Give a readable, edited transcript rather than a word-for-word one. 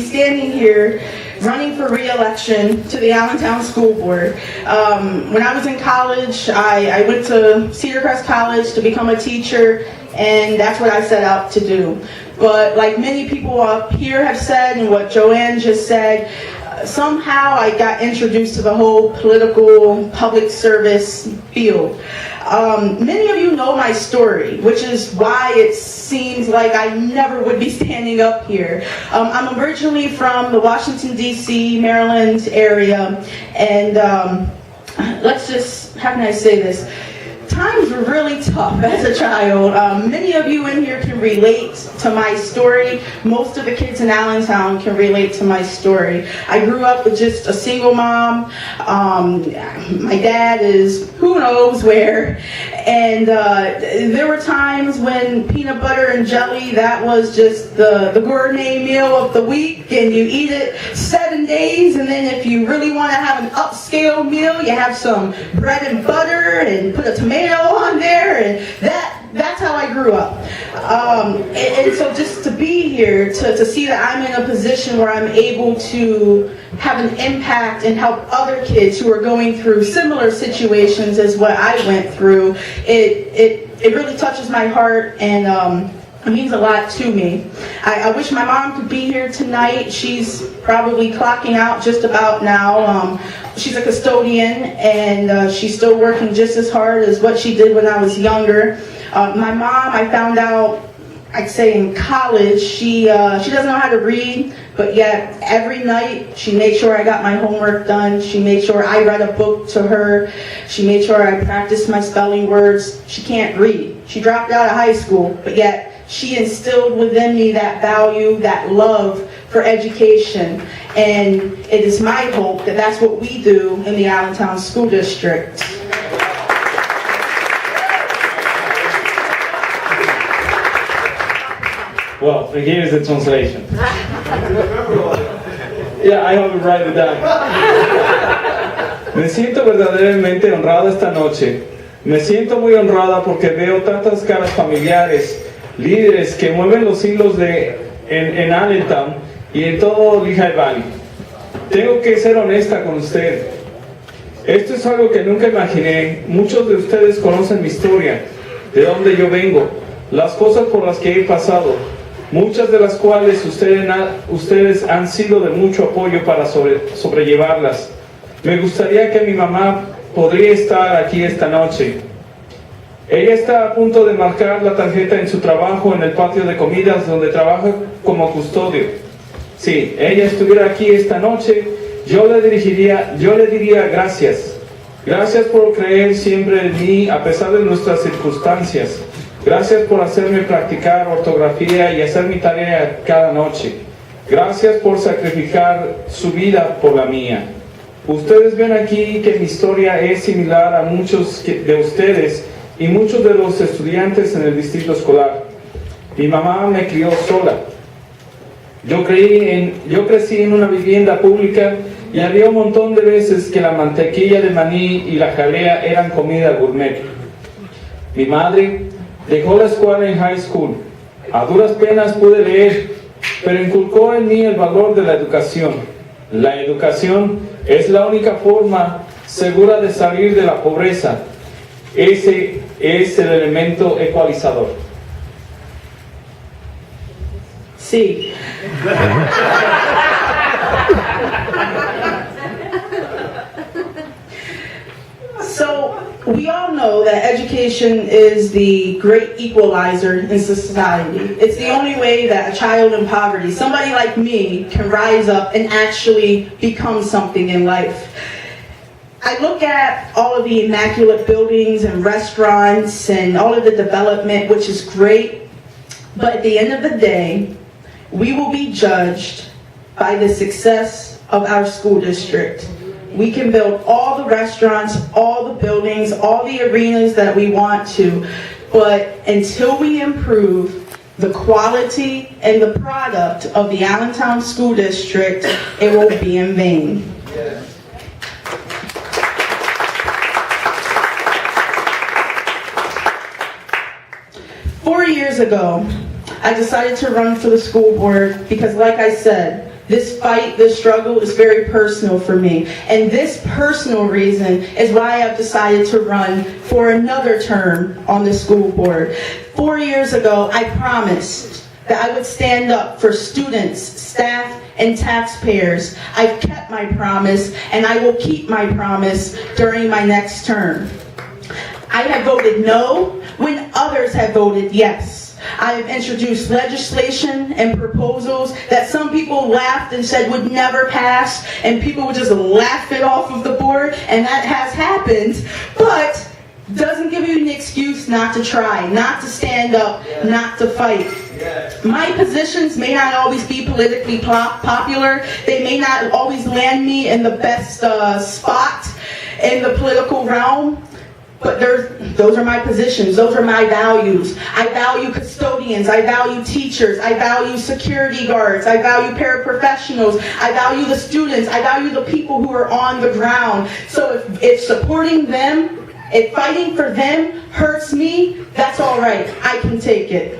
Standing here running for re-election to the Allentown School Board. When I was in college, I went to Cedar Crest College to become a teacher, and that's what I set out to do. But like many people up here have said, and what Joanne just said, somehow I got introduced to the whole political public service field. Many of you know my story, which is why it seems like I never would be standing up here. I'm originally from the Washington, D.C., Maryland area, and let's just, how can I say this? Times were really tough as a child. Many of you in here can relate to my story. Most of the kids in Allentown can relate to my story. I grew up with just a single mom. My dad is who knows where. And there were times when peanut butter and jelly, that was just the gourmet meal of the week, and you eat it 7 days, and then if you really want to have an upscale meal, you have some bread and butter and put a tomato on there, and that's how I grew up. And so just to be here, to see that I'm in a position where I'm able to have an impact and help other kids who are going through similar situations as what I went through, it really touches my heart, and it means a lot to me. I wish my mom could be here tonight. She's probably clocking out just about now. She's a custodian, and she's still working just as hard as what she did when I was younger. My mom, I found out, I'd say in college, she doesn't know how to read, but yet every night she made sure I got my homework done. She made sure I read a book to her. She made sure I practiced my spelling words. She can't read. She dropped out of high school, but yet she instilled within me that value, that love for education. And it is my hope that that's what we do in the Allentown School District. Well, here is the translation. Yeah, I have to write it down. Me siento verdaderamente honrada esta noche. Me siento muy honrada porque veo tantas caras familiares, líderes que mueven los hilos en Allentown y en todo Lehigh Valley. Tengo que ser honesta con usted. Esto es algo que nunca imaginé. Muchos de ustedes conocen mi historia, de dónde yo vengo, las cosas por las que he pasado, muchas de las cuales ustedes han sido de mucho apoyo para sobrellevarlas. Me gustaría que mi mamá podría estar aquí esta noche. Ella está a punto de marcar la tarjeta en su trabajo en el patio de comidas donde trabaja como custodio. Si ella estuviera aquí esta noche, yo le diría gracias. Gracias por creer siempre en mí a pesar de nuestras circunstancias. Gracias por hacerme practicar ortografía y hacer mi tarea cada noche. Gracias por sacrificar su vida por la mía. Ustedes ven aquí que mi historia es similar a muchos de ustedes y muchos de los estudiantes en el distrito escolar. Mi mamá me crió sola. Yo crecí en una vivienda pública y había un montón de veces que la mantequilla de maní y la jalea eran comida gourmet. Mi madre dejó la escuela en high school. A duras penas pude leer, pero inculcó en mí el valor de la educación. La educación es la única forma segura de salir de la pobreza. Ese es el elemento ecualizador. Sí. So, we all know that education is the great equalizer in society. It's the only way that a child in poverty, somebody like me, can rise up and actually become something in life. I look at all of the immaculate buildings and restaurants and all of the development, which is great, but at the end of the day, we will be judged by the success of our school district. We can build all the restaurants, all the buildings, all the arenas that we want to, but until we improve the quality and the product of the Allentown School District, it will be in vain. Yeah. 4 years ago, I decided to run for the school board because, like I said, This fight, this struggle is very personal for me. And this personal reason is why I've decided to run for another term on the school board. 4 years ago, I promised that I would stand up for students, staff, and taxpayers. I've kept my promise, and I will keep my promise during my next term. I have voted no when others have voted yes. I have introduced legislation and proposals that some people laughed and said would never pass, and people would just laugh it off of the board, and that has happened, but doesn't give you an excuse not to try, not to stand up, not to fight. My positions may not always be politically popular. They may not always land me in the best spot in the political realm. But those are my positions. Those are my values. I value custodians. I value teachers. I value security guards. I value paraprofessionals. I value the students. I value the people who are on the ground. So if supporting them, if fighting for them hurts me, that's all right. I can take it.